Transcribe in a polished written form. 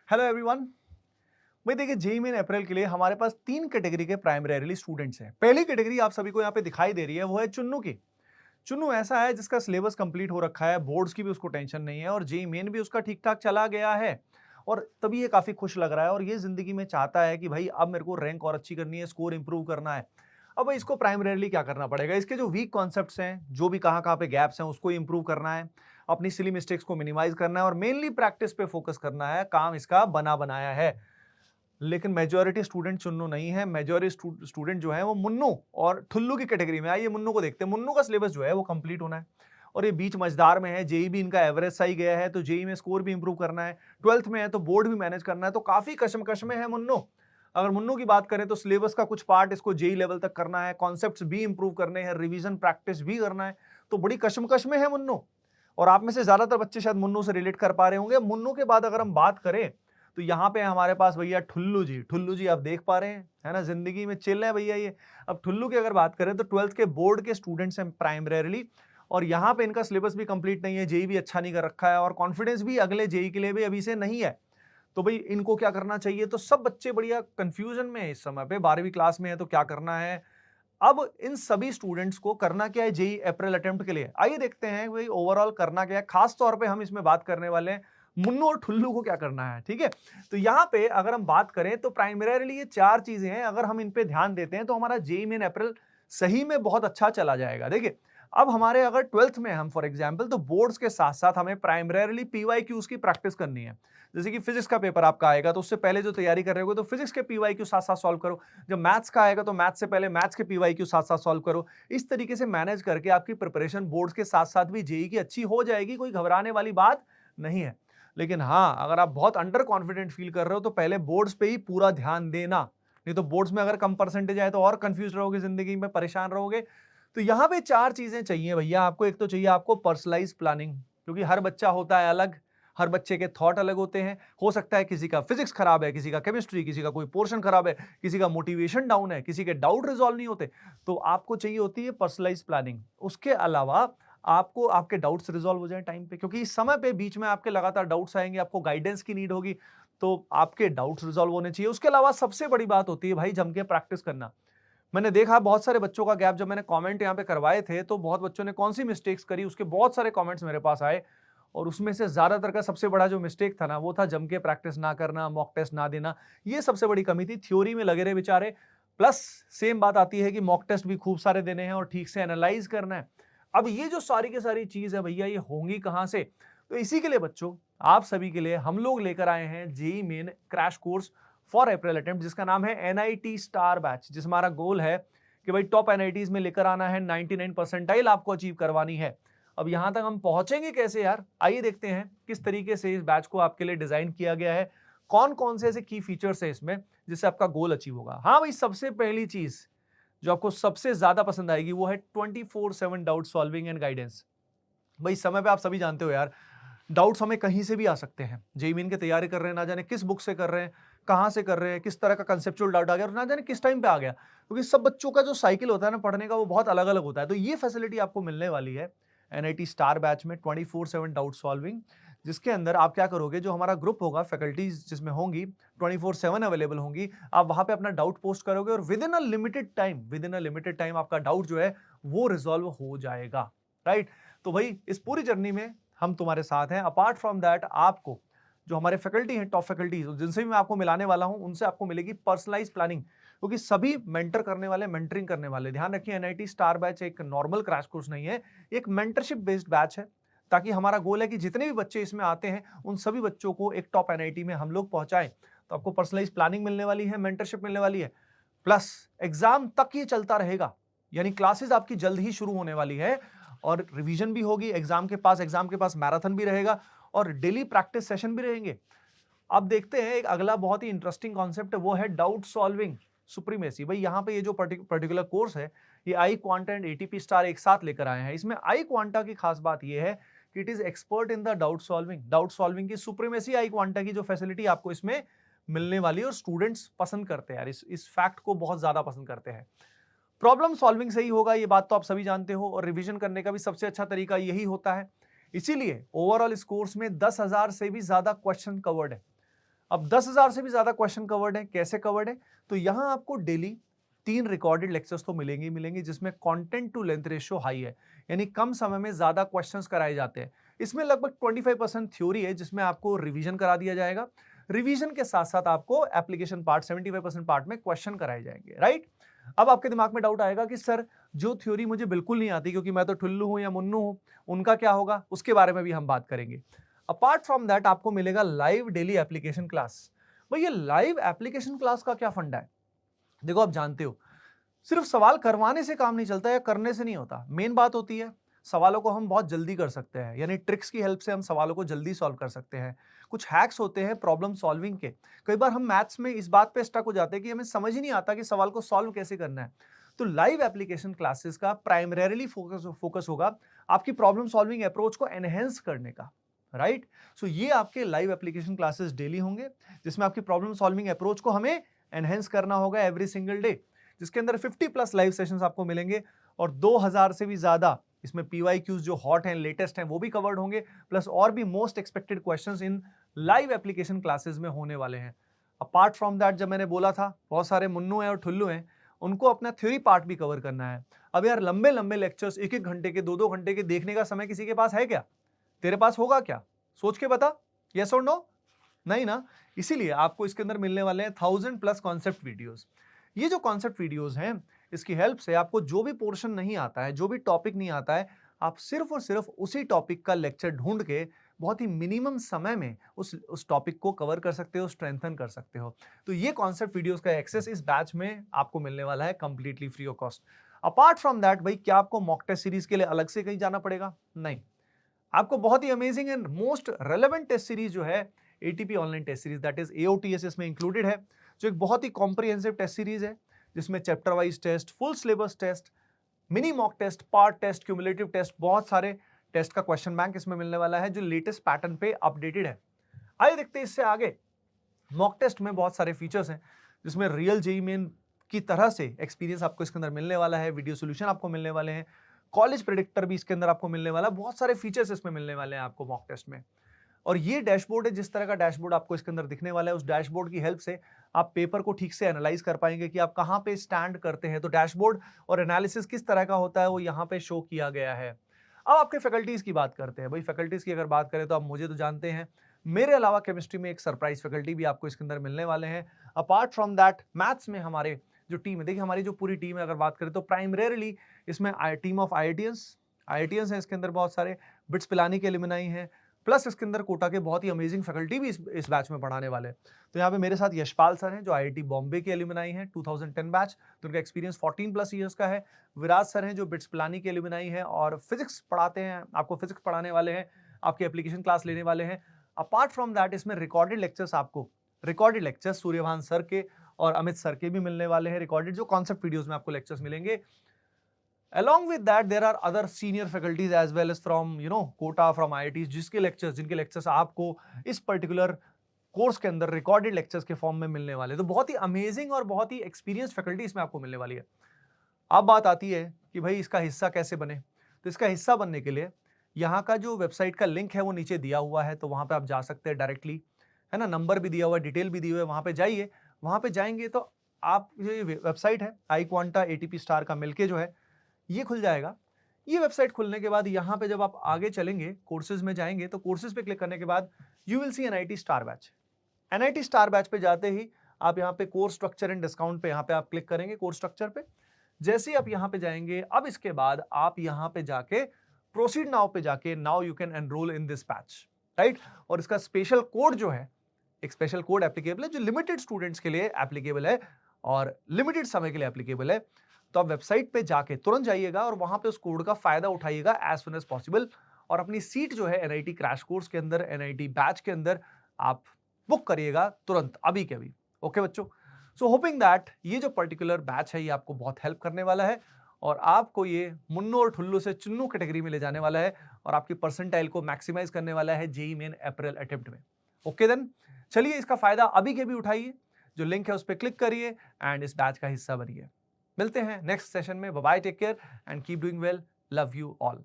Hello everyone. भाई देखिए, JEE main अप्रैल के लिए हमारे पास 3 कैटेगरी के प्राइमरीली स्टूडेंट्स हैं। पहली कैटेगरी आप सभी को यहाँ पे दिखाई दे रही है, वो है चुन्नू की। चुन्नू ऐसा है जिसका सिलेबस कंप्लीट हो रखा है, बोर्ड्स की भी उसको टेंशन नहीं है और जेईई मेन भी उसका ठीक-ठाक चला गया है और तभी ये काफ़ी खुश लग रहा है और ये ज़िंदगी में चाहता है कि भाई अब मेरे को रैंक और अच्छी करनी है, स्कोर इंप्रूव करना है। अब भाई इसको प्राइमरीली क्या करना पड़ेगा? इसके जो वीक कॉन्सेप्ट्स हैं, जो भी कहाँ-कहाँ पे गैप्स हैं, उसको इंप्रूव करना है, अपनी सिली मिस्टेक्स को मिनिमाइज़ करना है और मेनली प्रैक्टिस पे फोकस करना है, काम इसका बना-बनाया है। लेकिन मेजॉरिटी स्टूडेंट चुन्नू नहीं है, मेजॉरिटी स्टूडेंट जो है वो मुन्नू और ठुल्लू की कैटेगरी में। आइए मुन्नू को देखते हैं। मुन्नू का सिलेबस जो है वो कंप्लीट होना है और ये बीच मझदार में है। जेईई भी इनका एवरेज सा ही गया है, तो जेईई में स्कोर भी इंप्रूव करना है। 12th में है तो बोर्ड भी मैनेज करना है, तो काफी कशमकश में है मुन्नू। अगर मुन्नू की बात करें तो सिलेबस का कुछ पार्ट इसको जेईई लेवल तक करना है, कॉन्सेप्ट्स भी इंप्रूव करने हैं, रिवीजन प्रैक्टिस भी करना है, तो बड़ी कशमकश में है मुन्नू। और आप में से ज्यादातर बच्चे शायद मुन्नू से रिलेट कर पा रहे होंगे। मुन्नू के बाद अगर हम बात करें तो यहाँ पे हमारे पास भैया ठुल्लू जी। ठुल्लू जी आप देख पा रहे हैं, है ना, जिंदगी में चिल है भैया ये। अब ठुल्लू की अगर बात करें तो 12th के बोर्ड के स्टूडेंट्स हैं प्राइमरीली और यहाँ पे इनका सिलेबस भी कंप्लीट नहीं है, जेईई भी अच्छा नहीं कर रखा है और कॉन्फिडेंस भी अगले जेईई के लिए भी अभी से नहीं है। तो भाई इनको क्या करना चाहिए? तो सब बच्चे बढ़िया कंफ्यूजन में है इस समय पे। 12वीं क्लास में है तो क्या करना है? अब इन सभी स्टूडेंट्स को करना क्या है जेईई अप्रैल अटेम्प्ट के लिए? आइए देखते हैं भाई ओवरऑल करना क्या है। खास तौर पे हम इसमें बात करने वाले हैं मुन्नू और ठुल्लू को क्या करना है, ठीक है? तो यहाँ पे अगर हम बात करें तो प्राइमरीली ये 4 चीजें हैं, अगर हम इन पे ध्यान देते हैं तो हमारा जेईई मेन अप्रैल सही में बहुत अच्छा चला जाएगा। देखिए, अब हमारे अगर 12th में हम फॉर एग्जांपल तो बोर्ड्स के साथ-साथ हमें प्राइमरीली पीवाईक्यूज की प्रैक्टिस करनी है। जैसे कि फिजिक्स का पेपर आपका आएगा तो उससे पहले जो तैयारी कर रहे होगे तो फिजिक्स के पीवाईक्यू साथ-साथ सॉल्व करो। जब मैथ्स का आएगा तो मैथ्स से पहले मैथ्स के पीवाईक्यू साथ-साथ सॉल्व करो। इस तरीके से मैनेज करके आपकी प्रिपरेशन बोर्ड्स के साथ-साथ भी जेईई की अच्छी हो जाएगी, कोई घबराने वाली बात नहीं है। लेकिन हाँ, अगर आप बहुत अंडर कॉन्फिडेंट फील कर रहे हो तो पहले बोर्ड्स पे ही पूरा ध्यान देना। नहीं तो बोर्ड्स में अगर कम परसेंटेज आए तो और कंफ्यूज रहोगे, जिंदगी में परेशान रहोगे। तो यहाँ पे 4 चीजें चाहिए भैया आपको। एक तो चाहिए आपको पर्सनलाइज प्लानिंग, क्योंकि हर बच्चा होता है अलग, हर बच्चे के थॉट अलग होते हैं। हो सकता है किसी का फिजिक्स खराब है, किसी का केमिस्ट्री, किसी का कोई पोर्शन खराब है, किसी का मोटिवेशन डाउन है, किसी के डाउट रिजॉल्व नहीं होते। तो आपको चाहिए होती है पर्सनलाइज प्लानिंग। उसके अलावा आपको आपके डाउट्स रिजॉल्व हो जाए टाइम पे, क्योंकि इस समय पे बीच में आपके लगातार डाउट्स आएंगे, आपको गाइडेंस की नीड होगी, तो आपके डाउट्स रिजॉल्व होने चाहिए। उसके अलावा सबसे बड़ी बात होती है भाई जम के प्रैक्टिस करना। मैंने देखा बहुत सारे बच्चों का गैप, जब मैंने कमेंट यहाँ पे करवाए थे तो बहुत बच्चों ने कौन सी मिस्टेक्स करी उसके बहुत सारे कमेंट्स मेरे पास आए और उसमें से ज्यादातर का सबसे बड़ा जो मिस्टेक था ना, वो था जम के प्रैक्टिस ना करना, मॉक टेस्ट ना देना। ये सबसे बड़ी कमी थी। थ्योरी में लगे रहे बेचारे। प्लस सेम बात आती है कि मॉक टेस्ट भी खूब सारे देने हैं और ठीक से एनालाइज करना है। अब ये जो सारी की सारी चीज है भैया, ये होंगी कहां से? तो इसी के लिए बच्चों, आप सभी के लिए हम लोग लेकर आए हैं JEE main crash course for April attempt, जिसका नाम है एनआईटी स्टार बैच। जिस हमारा गोल है कि भाई टॉप एनआईटीज में लेकर आना है, 99 परसेंटाइल आपको अचीव करवानी है। अब यहां तक हम पहुंचेंगे कैसे यार? आइए देखते हैं किस तरीके से इस बैच को आपके लिए डिजाइन किया गया है, कौन कौन से ऐसे की फीचर्स है इसमें जिससे आपका गोल अचीव होगा। हाँ भाई, सबसे पहली चीज जो आपको सबसे ज्यादा पसंद आएगी वो है 24/7 डाउट सॉल्विंग एंड गाइडेंस। भाई समय पे आप सभी जानते हो यार, डाउट्स हमें कहीं से भी आ सकते हैं। जेईई मेन की तैयारी कर रहे हैं, ना जाने किस बुक से कर रहे हैं, कहाँ से कर रहे हैं, किस तरह का कंसेप्चुअल डाउट आ गया और ना जाने किस टाइम पे आ गया, क्योंकि सब बच्चों का जो साइकिल होता है ना पढ़ने का, वो बहुत अलग अलग होता है। तो ये फैसिलिटी आपको मिलने वाली है एनआईटी स्टार बैच में, 24/7 डाउट सॉल्विंग। जिसके अंदर आप क्या करोगे, जो हमारा ग्रुप होगा, फैकल्टीज जिसमें होंगी 24/7 अवेलेबल होंगी, आप वहां पे अपना डाउट पोस्ट करोगे और with in a limited time आपका डाउट जो है वो रिजॉल्व हो जाएगा। राइट? तो भाई इस पूरी जर्नी में हम तुम्हारे साथ हैं। अपार्ट फ्रॉम दैट, आपको जो हमारे फैकल्टी हैं, टॉप फैकल्टीज, जिनसे भी मैं आपको मिलाने वाला हूं, उनसे आपको मिलेगी पर्सनलाइज प्लानिंग, क्योंकि सभी मेंटर करने वाले, मेंटरिंग करने वाले। ध्यान रखिए, एनआईटी स्टार बैच एक नॉर्मल क्रैश कोर्स नहीं है, एक मेंटरशिप बेस्ड बैच है। ताकि हमारा गोल है कि जितने भी बच्चे इसमें आते हैं उन सभी बच्चों को एक टॉप एनआईटी में हम लोग पहुंचाएं। तो आपको पर्सनलाइज प्लानिंग मिलने वाली है, मेंटरशिप मिलने वाली है, प्लस एग्जाम तक ये चलता रहेगा। यानी क्लासेस आपकी जल्द ही शुरू होने वाली है और रिवीजन भी होगी, एग्जाम के पास मैराथन भी रहेगा और डेली प्रैक्टिस सेशन भी रहेंगे। अब देखते हैं एक अगला बहुत ही इंटरेस्टिंग कॉन्सेप्ट है, वो है डाउट सॉल्विंग सुप्रीमेसी। भाई यहाँ पे ये जो पर्टिकुलर कोर्स है, ये आई क्वांटा एंड एटीपी स्टार एक साथ लेकर आए हैं। इसमें आई क्वांटा की खास बात ये है कि it is expert in the doubt solving की सुप्रीमेसी। आई क्वांटा की जो फैसिलिटी आपको इसमें मिलने वाली है और स्टूडेंट्स पसंद करते हैं यार, इस फैक्ट को बहुत ज्यादा पसंद करते हैं। प्रॉब्लम सॉल्विंग से ही होगा, ये बात तो आप सभी जानते हो, और रिवीजन करने का भी सबसे अच्छा तरीका यही होता है। इसीलिए ओवरऑल इस कोर्स में 10,000 से भी ज्यादा क्वेश्चन कवर्ड है। अब 10,000 से भी ज्यादा क्वेश्चन कवर्ड है। कैसे कवर्ड है? तो यहां आपको डेली 3 रिकॉर्डेड लेक्चर्स तो मिलेंगे ही मिलेंगे, जिसमें content to length ratio high है, यानी कम समय में ज्यादा क्वेश्चंस कराए जाते हैं। इसमें लगभग 25% थ्योरी है, जिसमें आपको रिवीजन करा दिया जाएगा। रिवीजन के साथ साथ आपको एप्लीकेशन पार्ट 75% पार्ट में क्वेश्चन कराए जाएंगे, राइट? अब आपके दिमाग में डाउट आएगा कि सर, जो थ्योरी मुझे बिल्कुल नहीं आती क्योंकि मैं तो ठुल्लू हूं या मुन्नू हूं, उनका क्या होगा? उसके बारे में भी हम बात करेंगे। अपार्ट फ्रॉम दैट आपको मिलेगा लाइव डेली एप्लीकेशन क्लास। भाई ये लाइव एप्लीकेशन क्लास का क्या फंडा है? देखो, आप जानते हो, सिर्फ सवाल करवाने से काम नहीं चलता या करने से नहीं होता। मेन बात होती है, सवालों को हम बहुत जल्दी कर सकते हैं, यानी ट्रिक्स की हेल्प से हम सवालों को जल्दी सॉल्व कर सकते हैं। कुछ हैक्स होते हैं प्रॉब्लम सॉल्विंग के। कई बार हम मैथ्स में इस बात पे स्टक हो जाते हैं कि हमें समझ ही नहीं आता कि सवाल को सॉल्व कैसे करना है। तो लाइव एप्लीकेशन क्लासेस का प्राइमरीली फोकस होगा आपकी प्रॉब्लम सॉल्विंग अप्रोच को एनहेंस करने का, राइट? सो ये आपके लाइव एप्लीकेशन क्लासेस डेली होंगे, जिसमें आपकी प्रॉब्लम सॉल्विंग अप्रोच को हमें एनहेंस करना होगा एवरी सिंगल डे, जिसके अंदर 50 प्लस लाइव सेशंस आपको मिलेंगे और 2000 से भी ज्यादा इसमें पीवाईक्यूज जो हॉट हैं, लेटेस्ट हैं, वो भी कवर्ड होंगे, प्लस और भी most expected questions in live application classes में होने वाले हैं। अपार्ट फ्रॉम दैट, जब मैंने बोला था बहुत सारे मुन्नू हैं और ठुल्लू हैं, उनको अपना थ्योरी पार्ट भी कवर करना है। अब यार, लंबे लंबे लेक्चर्स 1-1 घंटे के, 2-2 घंटे के देखने का समय किसी के पास है क्या? तेरे पास होगा क्या? सोच के बता, यस और नो? नहीं ना? इसीलिए आपको इसके अंदर मिलने वाले हैं 1000 प्लस कॉन्सेप्ट वीडियोस। ये जो कॉन्सेप्ट वीडियोस हैं, इसकी हेल्प से आपको जो भी पोर्शन नहीं आता है, जो भी टॉपिक नहीं आता है, आप सिर्फ और सिर्फ उसी टॉपिक का लेक्चर ढूंढ के बहुत ही मिनिमम समय में उस टॉपिक को कवर कर सकते हो, स्ट्रेंथन कर सकते हो। तो ये कॉन्सेप्ट वीडियोस का एक्सेस इस बैच में आपको मिलने वाला है completely free of cost. Apart from that, भाई क्या आपको मॉक टेस्ट सीरीज के लिए अलग से कहीं जाना पड़ेगा? नहीं। आपको बहुत ही amazing and most relevant test series जो है, ATP online test series, that is AOTS, इसमें इंक्लूडेड है, जो एक बहुत ही कॉम्प्रिहेंसिव टेस्ट सीरीज है, जिसमें chapter wise test, full syllabus test, mini mock test, part test, cumulative test, बहुत सारे टेस्ट का क्वेश्चन बैंक इसमें मिलने वाला है, जो लेटेस्ट पैटर्न पे अपडेटेड है। आइए देखते हैं इससे आगे। मॉक टेस्ट में बहुत सारे फीचर्स हैं, जिसमें रियल जेईई मेन की तरह से एक्सपीरियंस आपको इसके अंदर मिलने वाला है, वीडियो सोल्यूशन आपको मिलने वाले हैं, कॉलेज प्रेडिक्टर भी इसके अंदर आपको मिलने वाला है, बहुत सारे फीचर्स इसमें मिलने वाले हैं आपको मॉक टेस्ट में। और ये डैशबोर्ड है, जिस तरह का डैशबोर्ड आपको इसके अंदर दिखने वाला है, उस डैशबोर्ड की हेल्प से आप पेपर को ठीक से एनालाइज कर पाएंगे कि आप कहाँ पे स्टैंड करते हैं। तो डैशबोर्ड और एनालिसिस किस तरह का होता है, वो यहाँ पे शो किया गया है। अब आपके फैकल्टीज की बात करते हैं। भाई फैकल्टीज की अगर बात करें तो आप मुझे तो जानते हैं, मेरे अलावा केमिस्ट्री में एक सरप्राइज फैकल्टी भी आपको इसके अंदर मिलने वाले हैं। अपार्ट फ्रॉम दैट, मैथ्स में हमारे जो टीम है, देखिए हमारी जो पूरी टीम है, अगर बात करें तो प्राइमरीली इसमें टीम ऑफ आईआईटीएंस हैं, इसके अंदर बहुत सारे बिट्स पिलानी के एलुमनाई हैं, प्लस इसके अंदर कोटा के बहुत ही अमेजिंग फैकल्टी भी इस बैच में पढ़ाने वाले हैं। तो यहाँ पे मेरे साथ यशपाल सर हैं, जो आईआईटी बॉम्बे के एलुमनाई हैं, 2010 बैच, तो उनका एक्सपीरियंस 14 प्लस ईयर्स का है। विराज सर हैं, जो बिट्स पिलानी के एलुमनाई हैं और फिजिक्स पढ़ाते हैं, आपको फिजिक्स पढ़ाने वाले हैं, आपकी एप्लीकेशन क्लास लेने वाले हैं। अपार्ट फ्रॉम दैट, इसमें रिकॉर्डेड लेक्चर्स आपको, रिकॉर्डेड लेक्चर्स सूर्यभान सर के और अमित सर के भी मिलने वाले हैं, रिकॉर्डेड जो कॉन्सेप्ट वीडियोस में आपको लेक्चर्स मिलेंगे। Along with that, there are other senior faculties as well as from Kota, from IITs, जिनके लेक्चर्स आपको इस पर्टिकुलर कोर्स के अंदर रिकॉर्डेड लेक्चर्स के फॉर्म में मिलने वाले। तो बहुत ही अमेजिंग और बहुत ही एक्सपीरियंस फैकल्टी इसमें आपको मिलने वाली है। अब बात आती है कि भाई इसका हिस्सा कैसे बने। तो इसका हिस्सा बनने के लिए यहाँ का जो वेबसाइट का लिंक है वो नीचे दिया हुआ है, तो वहां पे आप जा सकते हैं डायरेक्टली, है ना। नंबर भी दिया हुआ है, डिटेल भी दी हुई है, वहां पे जाइए। वहां पे जाएंगे तो आप, ये वेबसाइट है आई क्वांटा एटीपी स्टार का मिलके जो है, ये खुल जाएगा। ये वेबसाइट खुलने के बाद यहाँ पे जब आप आगे चलेंगे, कोर्सेज में जाएंगे, तो कोर्सेज पे क्लिक करने के बाद you will see NIT star batch. NIT star batch पे जाते ही आप यहाँ पे कोर्स स्ट्रक्चर एंड डिस्काउंट पे यहाँ पे आप क्लिक करेंगे, कोर्स स्ट्रक्चर पे। जैसे ही आप यहाँ पे जाएंगे, अब इसके बाद आप यहाँ पे जाके प्रोसीड नाउ पे जाके, now you can enrol in this batch, right. और इसका स्पेशल कोड जो है, एक स्पेशल कोड एप्लीकेबल है, जो लिमिटेड स्टूडेंट्स के लिए एप्लीकेबल है और लिमिटेड समय के लिए एप्लीकेबल है। तो आप वेबसाइट पे जाके तुरंत जाइएगा और वहां पे उस कोड का फायदा उठाइएगा एज सुन एज पॉसिबल, और अपनी सीट जो है एनआईटी क्रैश कोर्स के अंदर, एनआईटी बैच के अंदर आप बुक करिएगा तुरंत, अभी के अभी। ओके बच्चों, सो होपिंग दैट ये जो पर्टिकुलर बैच है ये आपको बहुत हेल्प करने वाला है और आपको ये मुन्नू और ठुल्लू से चुन्नू कैटेगरी में ले जाने वाला है और आपकी परसेंटाइल को मैक्सिमाइज करने वाला है जेईई मेन अप्रैल अटेम्प्ट में। ओके देन, चलिए इसका फायदा अभी के अभी उठाइए, जो लिंक है उस पर क्लिक करिए एंड इस बैच का हिस्सा बनिए। मिलते हैं नेक्स्ट सेशन में। Bye bye, take care and keep doing well, love you all.